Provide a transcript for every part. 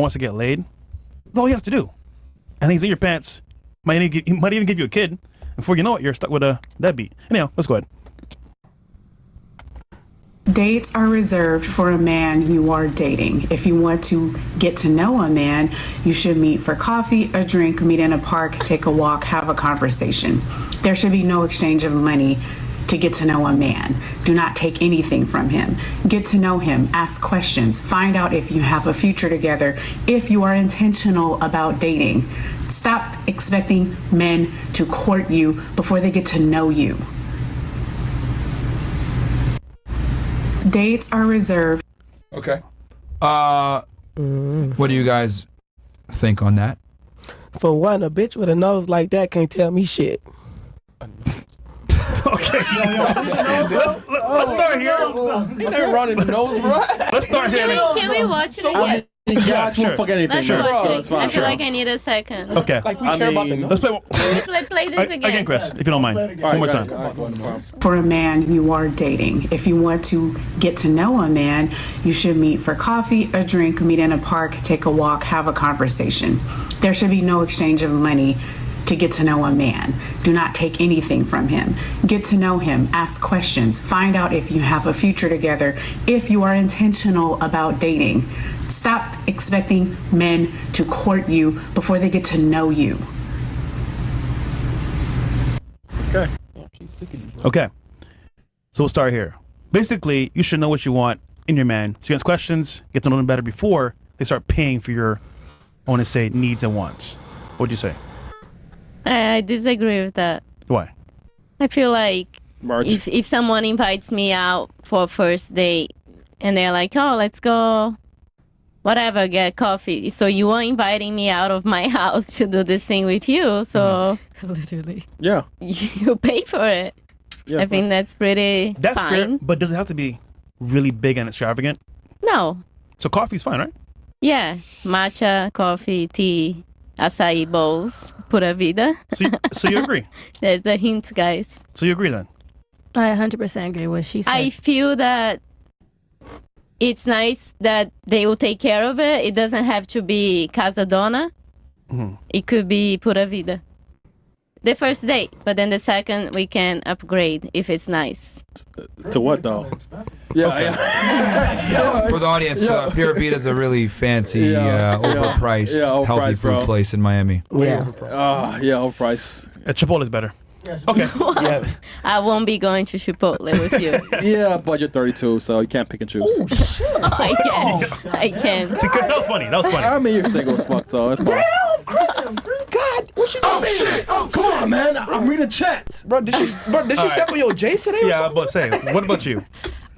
wants to get laid, that's all he has to do. And he's in your pants. He might even give you a kid. Before you know it, you're stuck with a deadbeat. Anyhow, let's go ahead. Dates are reserved for a man you are dating. If you want to get to know a man, you should meet for coffee, a drink, meet in a park, take a walk, have a conversation. There should be no exchange of money to get to know a man. Do not take anything from him. Get to know him, ask questions, find out if you have a future together, if you are intentional about dating. Stop expecting men to court you before they get to know you. Dates are reserved. Okay. What do you guys think on that? For one, a bitch with a nose like that can't tell me shit. Okay. Let's start here. He never run his nose right. Let's start here. Can we watch it again? Yeah, sure. Fuck anything. Let's Sure. watch it. I feel Sure. like I need a second. Okay. Like we care about the Let's nose. play Play this again. again, Chris, if you don't mind. One more time. For a man you are dating. If you want to get to know a man, you should meet for coffee, a drink, meet in a park, take a walk, have a conversation. There should be no exchange of money to get to know a man. Do not take anything from him. Get to know him, ask questions, find out if you have a future together, if you are intentional about dating. Stop expecting men to court you before they get to know you. Okay. Okay. So we'll start here. Basically, you should know what you want in your man. So you ask questions, get to know them better before they start paying for your, I want to say, needs and wants. What would you say? I disagree with that. Why? I feel like if someone invites me out for a first date and they're like, oh, let's go, whatever, get coffee. So you are inviting me out of my house to do this thing with you. So Literally. Yeah. you pay for it. Yeah. I think that's pretty That's fine. fair, but does it have to be really big and extravagant? No. So coffee's fine, right? Yeah. Matcha, coffee, tea, acai bowls, pura vida. So you agree? That's a hint, guys. So you agree then? I 100% agree with what she said. I feel that it's nice that they will take care of it. It doesn't have to be Casa Dona. Mm-hmm. It could be pura vida. The first date, but then the second we can upgrade if it's nice. To what though? Yeah. For the audience, Pura Vida is a really fancy, overpriced, healthy food bro. place in Miami. Yeah. Yeah, overpriced. Chipotle's better. Okay. What? I won't be going to Chipotle with you. Yeah, but you're 32, so you can't pick and choose. Oh, I can. I can. See, Chris, that was funny. That was funny. I mean, you're single as fuck, so it's fine. Damn, Chris! God, what you doing? Oh shit! Oh, come on, man! I'm reading chat. Bro, did she step on your Jace today? Yeah, but say, what about you?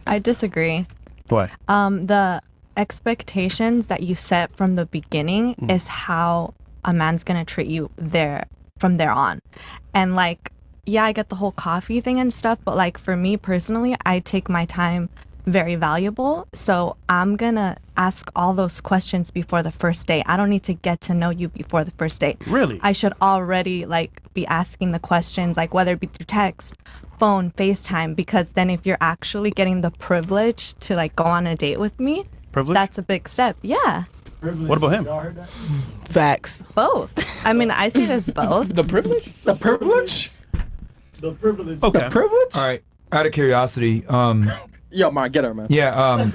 I disagree. Why? The expectations that you set from the beginning is how a man's gonna treat you from there on. And like, yeah, I get the whole coffee thing and stuff, but like for me personally, I take my time very valuable. So I'm gonna ask all those questions before the first date. I don't need to get to know you before the first date. Really? I should already like be asking the questions, like whether it be through text, phone, FaceTime, because then if you're actually getting the privilege to like go on a date with me, Privilege? that's a big step. Yeah. What about him? Facts. Both. I mean, I see it as both. The privilege? The privilege? Okay. The privilege? All right. Out of curiosity, Yo, Myron, get her, man. yeah,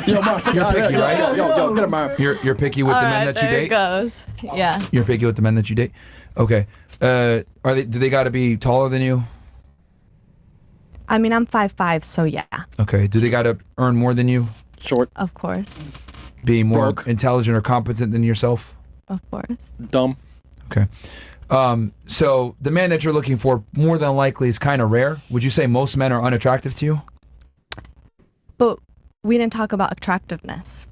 Yo, Myron, You're picky, right? Yo, get her, Myron. you're picky with the men that you there date. it goes. Yeah. You're picky with the men that you date. Okay. Do they got to be taller than you? I mean, I'm 5'5", so yeah, Okay. Do they got to earn more than you? Short, of course. Be more Broke. intelligent or competent than yourself? Of course. dumb. Okay. So the man that you're looking for more than likely is kind of rare. Would you say most men are unattractive to you? But we didn't talk about attractiveness.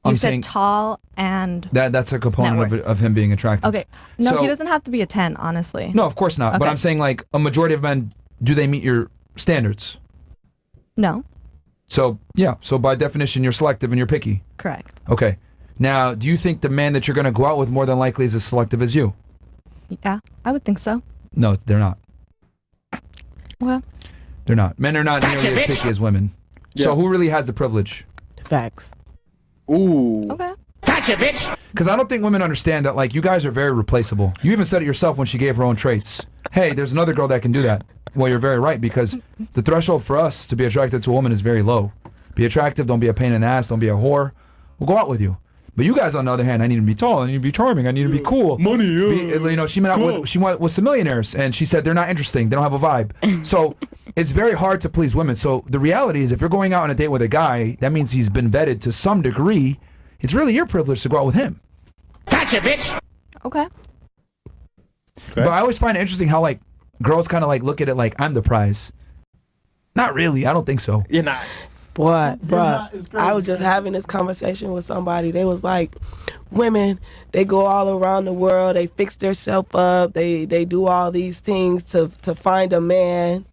You I'm said saying tall and... that's a component of him being attractive. Okay. No, So- he doesn't have to be a 10, honestly. No, of course not. But Okay. I'm saying like a majority of men, do they meet your standards? No. So yeah. So by definition, you're selective and you're picky. Correct. Okay. Now, do you think the man that you're going to go out with more than likely is as selective as you? Yeah, I would think so. No, they're not. Well, They're not. Men are not nearly as picky as women. So Yeah. who really has the privilege? Facts. Ooh. okay. Because I don't think women understand that, like, you guys are very replaceable. You even said it yourself when she gave her own traits. Hey, there's another girl that can do that. Well, you're very right, because the threshold for us to be attracted to a woman is very low. Be attractive, don't be a pain in the ass, don't be a whore. We'll go out with you. But you guys, on the other hand, I need to be tall, I need to be charming, I need to be cool. Money, you know, she went out with some millionaires, and she said they're not interesting, they don't have a vibe. So it's very hard to please women. So the reality is, if you're going out on a date with a guy, that means he's been vetted to some degree. It's really your privilege to go out with him. Okay. But I always find it interesting how, like, girls kind of like look at it like I'm the prize. Not really. I don't think so. You're not. Boy, bruh, I was just having this conversation with somebody. They was like, women, they go all around the world. They fix themselves up. They do all these things to find a man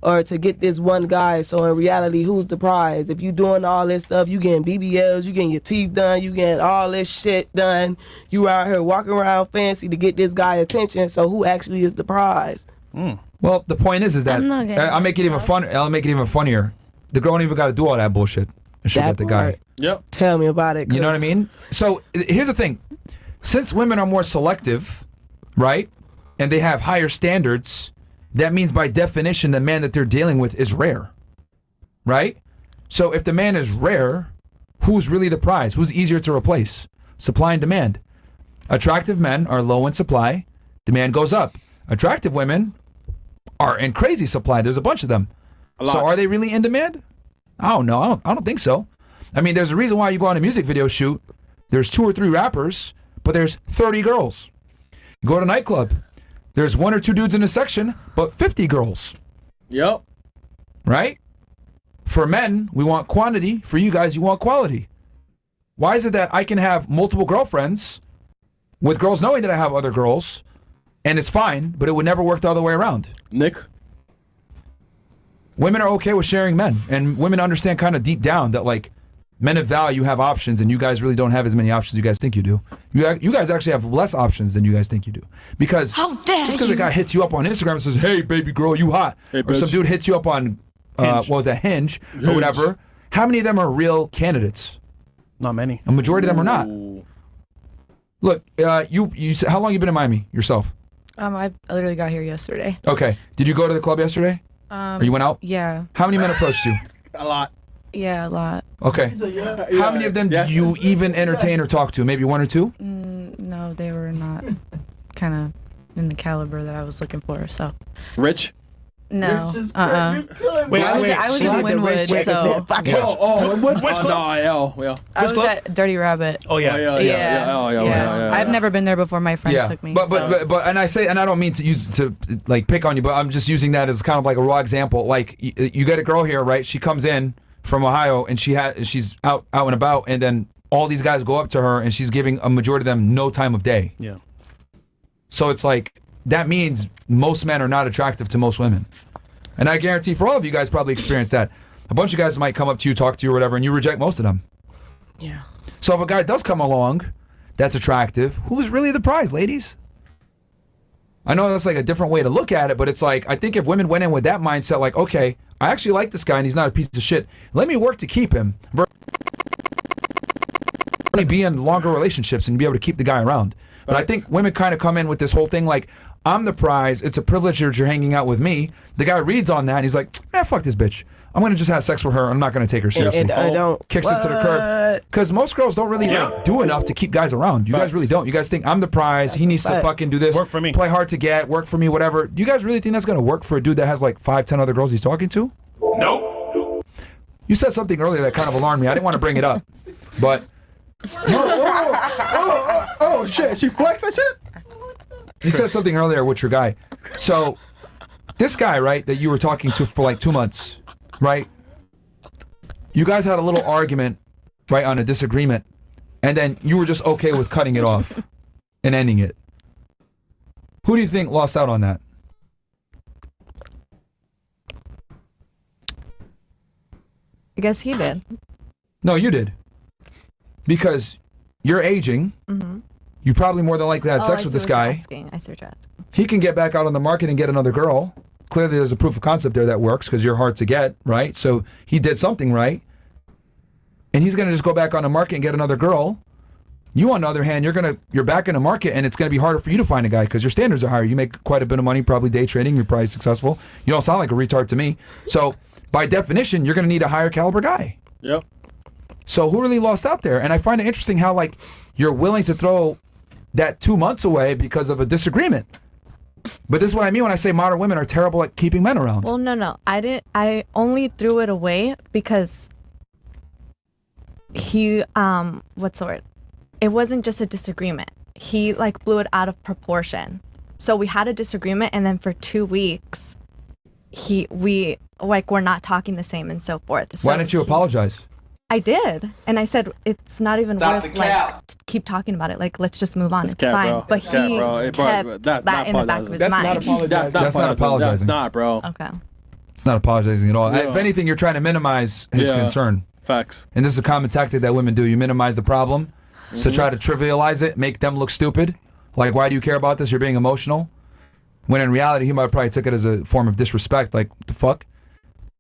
or to get this one guy. So in reality, who's the prize? If you doing all this stuff, you getting BBLs, you getting your teeth done, you getting all this shit done. You out here walking around fancy to get this guy attention. So who actually is the prize? Well, the point is that I'll make it even fun. I'll make it even funnier. The girl don't even got to do all that bullshit. And she'll get the guy. Yep. Tell me about it. You know what I mean? So here's the thing. Since women are more selective, right, and they have higher standards, that means by definition the man that they're dealing with is rare, right? So if the man is rare, who's really the prize? Who's easier to replace? Supply and demand. Attractive men are low in supply. Demand goes up. Attractive women are in crazy supply. There's a bunch of them. So are they really in demand? I don't know. I don't think so. I mean, there's a reason why you go on a music video shoot. There's 2 or 3 rappers, but there's 30 girls. You go to a nightclub. There's 1 or 2 dudes in a section, but 50 girls. Yep. Right? For men, we want quantity. For you guys, you want quality. Why is it that I can have multiple girlfriends with girls knowing that I have other girls, and it's fine, but it would never work the other way around? Nick? Women are okay with sharing men, and women understand kind of deep down that, like, men of value have options, and you guys really don't have as many options as you guys think you do. You guys actually have less options than you guys think you do. Because just because a guy hits you up on Instagram and says, hey, baby girl, you hot, hey, or some dude hits you up on, what was that, Hinge, or whatever, how many of them are real candidates? Not many. A majority of them are not. Look, you how long you been in Miami yourself? I literally got here yesterday. Okay. Did you go to the club yesterday? Or you went out? Yeah. How many men approached you? A lot. Yeah, a lot. Okay. How many of them did you even entertain or talk to? Maybe 1 or 2? No, they were not kind of in the caliber that I was looking for. So. Rich? No. Wait, I was in Wynwood, so. Which club? Yeah. I was at Dirty Rabbit. Oh yeah. Yeah. I've never been there before. My friend took me. But and I don't mean to like pick on you, but I'm just using that as kind of like a raw example. Like you get a girl here, right? She comes in from Ohio and she's out and about, and then all these guys go up to her and she's giving a majority of them no time of day. Yeah. So it's like that means most men are not attractive to most women. And I guarantee for all of you guys probably experienced that. A bunch of guys might come up to you, talk to you or whatever, and you reject most of them. Yeah. So if a guy does come along that's attractive, who's really the prize, ladies? I know that's like a different way to look at it, but it's like, I think if women went in with that mindset, like, okay, I actually like this guy and he's not a piece of shit. Let me work to keep him. Be in longer relationships and be able to keep the guy around. But I think women kind of come in with this whole thing like, I'm the prize. It's a privilege that you're hanging out with me. The guy reads on that and he's like, fuck this bitch. I'm going to just have sex with her. I'm not going to take her seriously. And I don't. Kicks it to the curb. Because most girls don't really like, do enough to keep guys around. You guys really don't. You guys think, I'm the prize. He needs to fucking do this. Work for me. Play hard to get. Work for me, whatever. Do you guys really think that's going to work for a dude that has like 5, 10 other girls he's talking to? Nope. You said something earlier that kind of alarmed me. I didn't want to bring it up. But. Oh, shit. She flexed that shit? You said something earlier with your guy. So, this guy, right, that you were talking to for like 2 months, right? You guys had a little argument, right, on a disagreement, and then you were just okay with cutting it off and ending it. Who do you think lost out on that? I guess he did. No, you did. Because you're aging. Mm-hmm. You probably more than likely had sex with this guy. I see what you're asking. He can get back out on the market and get another girl. Clearly there's a proof of concept there that works because you're hard to get, right? So he did something right. And he's going to just go back on the market and get another girl. You, on the other hand, you're back in the market, and it's gonna be harder for you to find a guy because your standards are higher. You make quite a bit of money, probably day trading. You're probably successful. You don't sound like a retard to me. So by definition, you're gonna need a higher caliber guy. Yep. So who really lost out there? And I find it interesting how like you're willing to throw that 2 months away because of a disagreement. But this is what I mean when I say modern women are terrible at keeping men around. Well, no. I only threw it away because he, what's the word? It wasn't just a disagreement. He like blew it out of proportion. So we had a disagreement, and then for 2 weeks, we're not talking the same and so forth. So why didn't you apologize? I did, and I said it's not even worth like keep talking about it. Like, let's just move on. It's fine. Bro. But he kept that in the back of his mind. That's not apologizing. That's not, bro. Okay. It's not apologizing at all. Yeah. If anything, you're trying to minimize his concern. Facts. And this is a common tactic that women do. You minimize the problem, so try to trivialize it, make them look stupid. Like, why do you care about this? You're being emotional. When in reality, he might have probably took it as a form of disrespect. Like, what the fuck?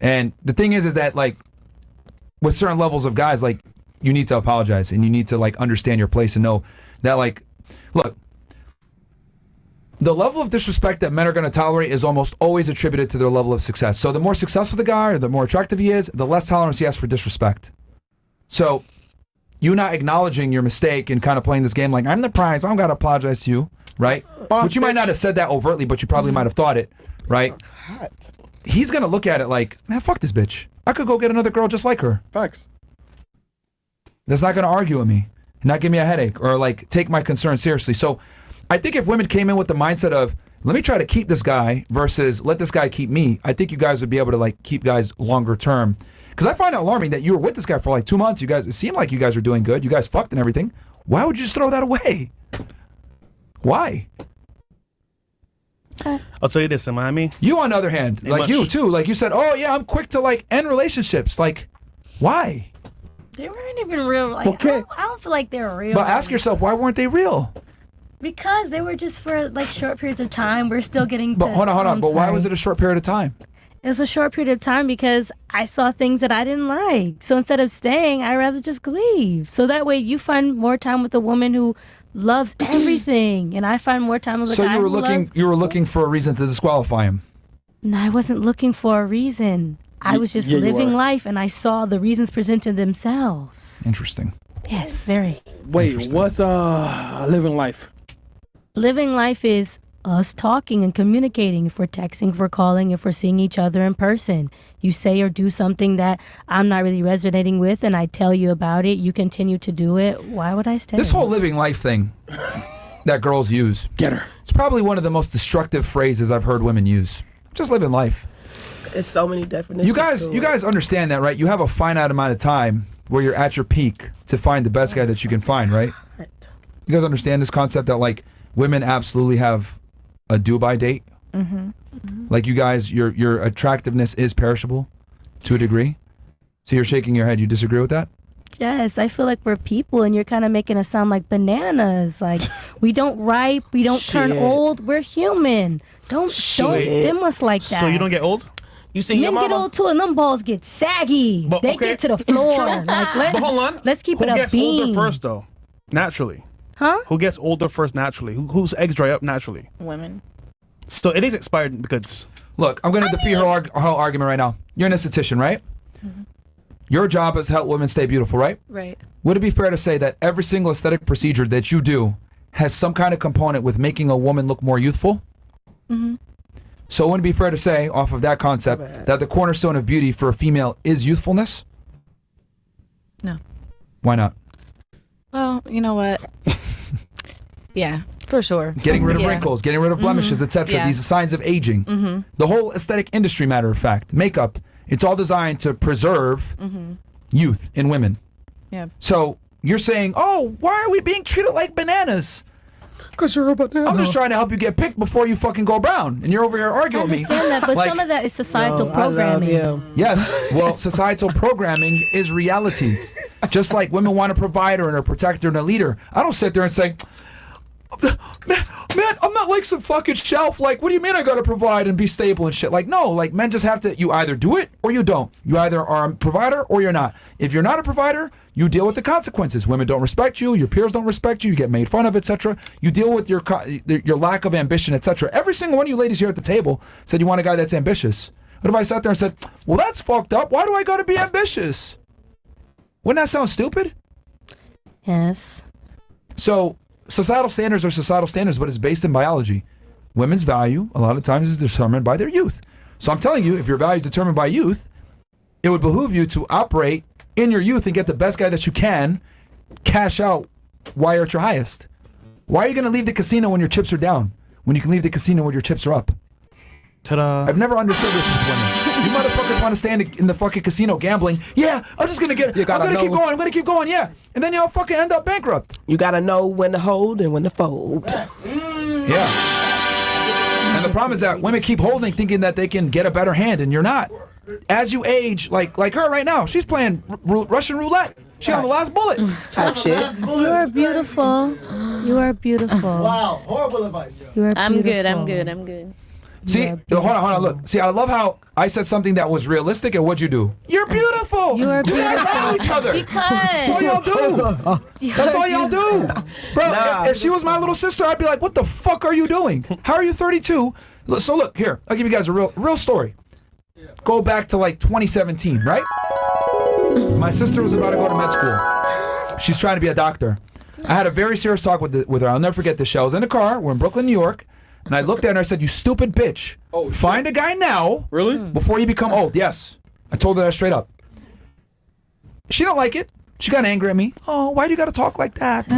And the thing is that like, with certain levels of guys, like, you need to apologize and you need to like understand your place and know that like, look, the level of disrespect that men are going to tolerate is almost always attributed to their level of success. So the more successful the guy or the more attractive he is, the less tolerance he has for disrespect. So you not acknowledging your mistake and kind of playing this game like, I'm the prize, I don't got to apologize to you, right? Which you might not have said that overtly, but you probably might have thought it, right? He's going to look at it like, man, fuck this bitch. I could go get another girl just like her. Facts. That's not going to argue with me and not give me a headache or like take my concern seriously. So I think if women came in with the mindset of, let me try to keep this guy versus let this guy keep me, I think you guys would be able to like keep guys longer term. Because I find it alarming that you were with this guy for like 2 months. You guys, it seemed like you guys were doing good. You guys fucked and everything. Why would you just throw that away? Why? I'll tell you this, in Miami. You, on the other hand, like you too, like you said, oh yeah, I'm quick to like end relationships. Like, why? They weren't even real. Like, Okay. I don't feel like they were real. But ask yourself, why weren't they real? Because they were just for like short periods of time. We're still getting. But hold on. But why was it a short period of time? It was a short period of time because I saw things that I didn't like. So instead of staying, I'd rather just leave. So that way you find more time with a woman who loves everything, and I find more time with a guy who loves... you were looking for a reason to disqualify him. No, I wasn't looking for a reason. I was just living life, and I saw the reasons presented themselves. Interesting. Yes, very. Wait, what's living life? Living life is us talking and communicating. If we're texting, if we're calling, if we're seeing each other in person. You say or do something that I'm not really resonating with, and I tell you about it. You continue to do it. Why would I stay? This whole living life thing that girls use. Get her. It's probably one of the most destructive phrases I've heard women use. Just living life. It's so many definitions. You guys understand that, right? You have a finite amount of time where you're at your peak to find the best guy that you can find, right? You guys understand this concept that like women absolutely have a do-by date? Like you guys, your attractiveness is perishable to a degree. So you're shaking your head. You disagree with that? Yes, I feel like we're people, and you're kind of making us sound like bananas. Like we don't ripe, we don't turn old. We're human. Don't dim us like that. So you don't get old? You see Men your mama? get old too, and them balls get saggy. But, they okay. get to the floor. Like But hold on. let's keep Who it a gets beam. older first, though? Naturally. Huh? Who gets older first naturally? Whose eggs dry up naturally? Women. So it is expired because... Look, I'm going to defeat her argument right now. You're an esthetician, right? Your job is to help women stay beautiful, right? Right. Would it be fair to say that every single aesthetic procedure that you do has some kind of component with making a woman look more youthful? So wouldn't it be fair to say, off of that concept, that the cornerstone of beauty for a female is youthfulness? No. Why not? Well, you know what? Yeah, for sure. Getting rid of wrinkles, getting rid of blemishes, etc. Yeah. These are signs of aging. The whole aesthetic industry, matter of fact, makeup, it's all designed to preserve youth in women. Yeah. So you're saying, oh, why are we being treated like bananas? Because you're a banana. I'm just trying to help you get picked before you fucking go brown. And you're over here I arguing with me. understand that, but Like, some of that is societal programming. yes, well, societal programming is reality. Just like women want a provider and a protector and a leader. I don't sit there and say, man, I'm not like some fucking shelf. Like, what do you mean I gotta provide and be stable and shit? Like, no, like men just have to, you either do it or you don't. You either are a provider or you're not. If you're not a provider, you deal with the consequences. Women don't respect you, your peers don't respect you, you get made fun of, etc. You deal with your lack of ambition, etc. Every single one of you ladies here at the table said you want a guy that's ambitious. What if I sat there and said, well, that's fucked up. Why do I gotta be ambitious? Wouldn't that sound stupid? Yes. So societal standards are societal standards, but it's based in biology. Women's value, a lot of times, is determined by their youth. So I'm telling you, if your value is determined by youth, it would behoove you to operate in your youth and get the best guy that you can, cash out while you're at your highest. Why are you going to leave the casino when your chips are down, when you can leave the casino when your chips are up? Ta-da. I've never understood this with women. You motherfuckers want to stay in the fucking casino gambling. Yeah, I'm just going to I'm going to keep going. I'm going to keep going. Yeah. And then y'all fucking end up bankrupt. You got to know when to hold and when to fold. Yeah. And the problem is that women keep holding thinking that they can get a better hand, and you're not. As you age, like her right now, she's playing Russian roulette. She on the last bullet. Type shit. You are beautiful. You are beautiful. Wow, horrible advice. You are I'm beautiful. I'm good. See, hold on, look. See, I love how I said something that was realistic, and what'd you do? You're beautiful. You are You guys love each other. That's all y'all do. That's all y'all do. Bro, if she was my little sister, I'd be like, what the fuck are you doing? How are you 32? So look, here, I'll give you guys a real story. Go back to like 2017, right? My sister was about to go to med school. She's trying to be a doctor. I had a very serious talk with her. I'll never forget this. She was in the car. We're in Brooklyn, New York. And I looked at her and I said, you stupid bitch. Find a guy now. Really? Before you become old. Yes. I told her that straight up. She don't like it. She got angry at me. Oh, why do you got to talk like that?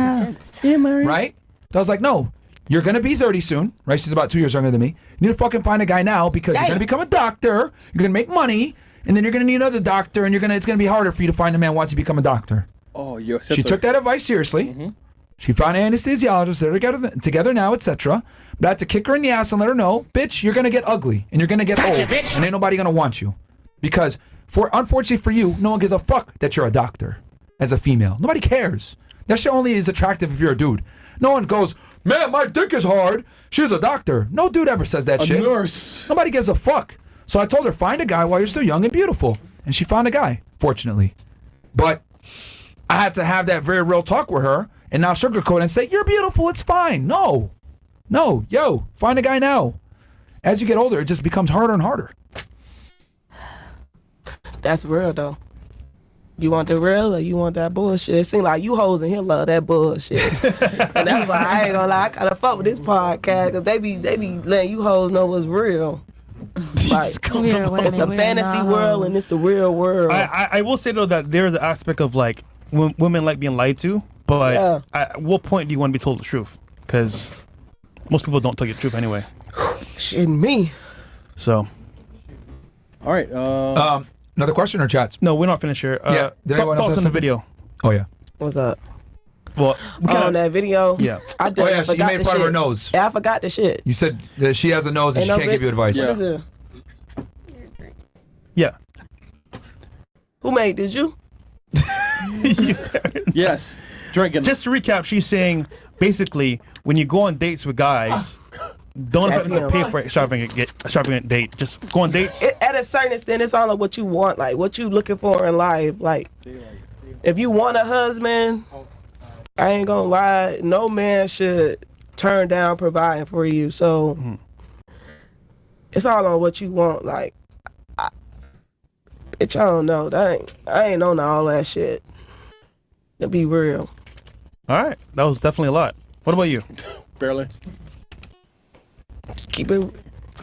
Yeah, Myron. Right? I was like, no. You're going to be 30 soon. Right? She's about 2 years younger than me. You need to fucking find a guy now because you're going to become a doctor. You're going to make money. And then you're going to need another doctor. And it's going to be harder for you to find a man once you become a doctor. Oh, your sister. She took that advice seriously. Mm-hmm. She found an anesthesiologist. They're together now, etc. But I had to kick her in the ass and let her know, bitch, you're going to get ugly. And you're going to get old. And ain't nobody going to want you. Because, unfortunately for you, no one gives a fuck that you're a doctor as a female. Nobody cares. That shit only is attractive if you're a dude. No one goes, man, my dick is hard. She's a doctor. No dude ever says that shit. A nurse. Nobody gives a fuck. So I told her, find a guy while you're still young and beautiful. And she found a guy, fortunately. But I had to have that very real talk with her and not sugarcoat and say, you're beautiful, it's fine. No, yo, find a guy now. As you get older, it just becomes harder and harder. That's real, though. You want the real or you want that bullshit? It seems like you hoes in here love that bullshit. And that's why I ain't gonna lie, I gotta fuck with this podcast, because they be letting you hoes know what's real. Like, it's a fantasy world and it's the real world. I will say, though, that there's an aspect of, like, women like being lied to, but at what point do you want to be told the truth? Because most people don't tell you the truth anyway. Shit, me. So. All right. Another question or chats? No, we're not finished here. Yeah. Did anyone else thoughts have on the video? Oh, yeah. What's up? Well, on that video? Yeah. I she made fun of her nose. Yeah, I forgot the shit. You said that she has a nose and she can't give you advice. What is it? Yeah. Who made this? You? Yes. Drinking. Just to recap, she's saying basically when you go on dates with guys, don't have to pay for a extravagant date. Just go on dates. At a certain extent, it's all of what you want, like what you looking for in life. Like, if you want a husband, I ain't gonna lie, no man should turn down providing for you. So it's all on what you want. Like, bitch, I don't know. I ain't on all that shit. To be real. All right, that was definitely a lot. What about you? Barely. Keep it.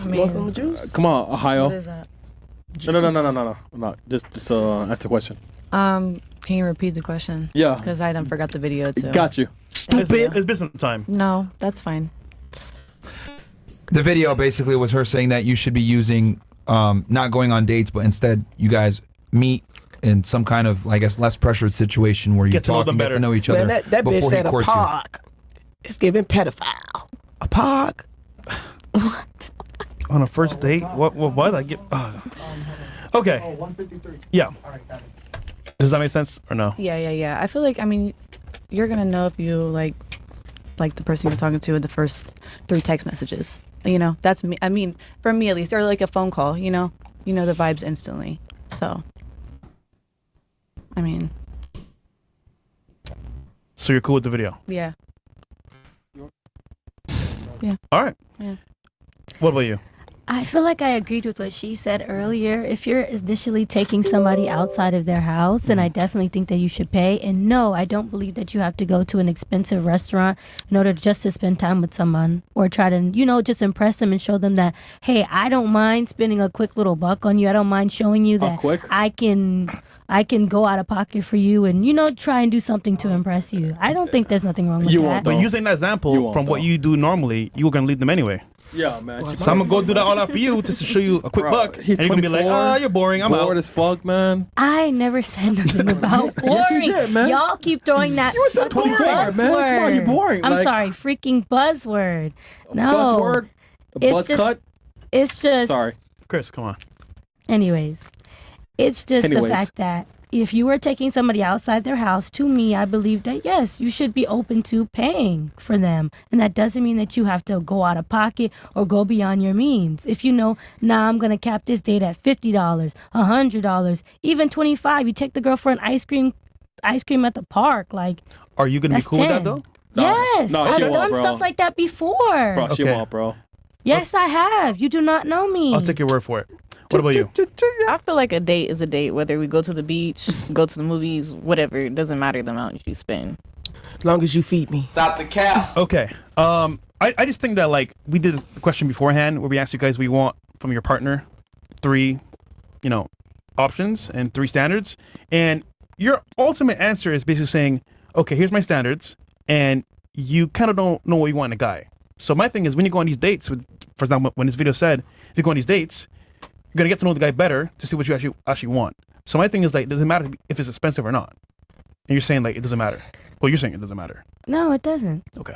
Want some juice? Come on, Ohio. What is that? No. Just answer the question. Can you repeat the question? Yeah. Because I done forgot the video too. Got you. Stupid. It's business time. No, that's fine. The video basically was her saying that you should be using, not going on dates, but instead you guys meet in some kind of, I guess, less pressured situation where you talk and get to know each other. Man, that bitch said a park. It's giving pedophile. A park. What? On a first date? What did I get? Okay. 153. Yeah. Does that make sense or no? Yeah. I feel like, I mean, you're gonna know if you like like the person you're talking to in the first 3 text messages. You know, that's me. I mean, for me at least, or like a phone call. You know the vibes instantly. So, I mean, So you're cool with the video? yeah. All right. Yeah. What about you? I feel like I agreed with what she said earlier. If you're initially taking somebody outside of their house, then I definitely think that you should pay. And no, I don't believe that you have to go to an expensive restaurant in order just to spend time with someone or try to, just impress them and show them that, hey, I don't mind spending a quick little buck on you. I don't mind showing you that I can go out of pocket for you and, try and do something to impress you. I don't think there's nothing wrong with that. But using that example from what you do normally, you were going to lead them anyway. Yeah, man. So I'm going to go do that all out for you just to show you a quick buck. He's and you're going to be like, oh, you're boring. I'm bored out. as fuck, man. I never said nothing about boring. Yes, you did, man. Y'all keep throwing that You said fucking 24, man. Come on, you're boring. I'm Like- sorry, freaking buzzword. No. Buzzword? A It's buzz just- cut? It's just Sorry. Chris, come on. anyways. It's just the Anyways. fact that if you were taking somebody outside their house, to me, I believe that yes, you should be open to paying for them. And that doesn't mean that you have to go out of pocket or go beyond your means. If you know, I'm going to cap this date at $50, $100, even $25. You take the girl for an ice cream at the park. Like, Are you going to be that's cool with that, 10. though? Yes, No, she I've won't, done bro. stuff like that before. Bro, she Okay. won't, bro. Yes, I have. You do not know me. I'll take your word for it. What about you? I feel like a date is a date, whether we go to the beach, go to the movies, whatever. It doesn't matter the amount you spend. As long as you feed me. Stop the cap. Okay. I just think that, like, we did the question beforehand where we asked you guys what you want from your partner. 3, options and 3 standards. And your ultimate answer is basically saying, okay, here's my standards. And you kind of don't know what you want in a guy. So my thing is, when you go on these dates, for example, when this video said, if you go on these dates, you're going to get to know the guy better to see what you actually want. So my thing is, like, it doesn't matter if it's expensive or not. And you're saying, like, it doesn't matter. Well, you're saying it doesn't matter. No, it doesn't. Okay.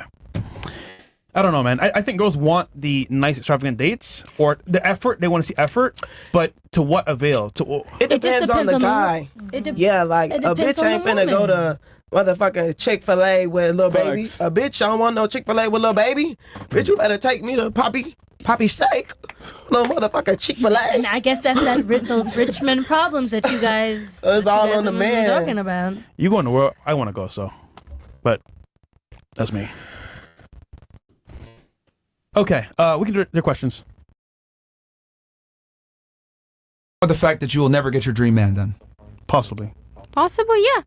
I don't know, man. I think girls want the nice, extravagant dates or the effort. They want to see effort, but to what avail? It depends on the guy. Yeah, like it a depends bitch on ain't the finna go woman. to motherfucking Chick-fil-A with a little baby. Facts. A bitch don't want no Chick-fil-A with a little baby. Bitch, you better take me to Poppy Steak. Little motherfucking Chick-fil-A. And I guess that's those Richmond problems that you guys. It's all on the been man. Talking about. You go in the world. I want to go, so. But that's me. Okay, we can do their questions. Or the fact that you will never get your dream man done. Possibly. Possibly, yeah.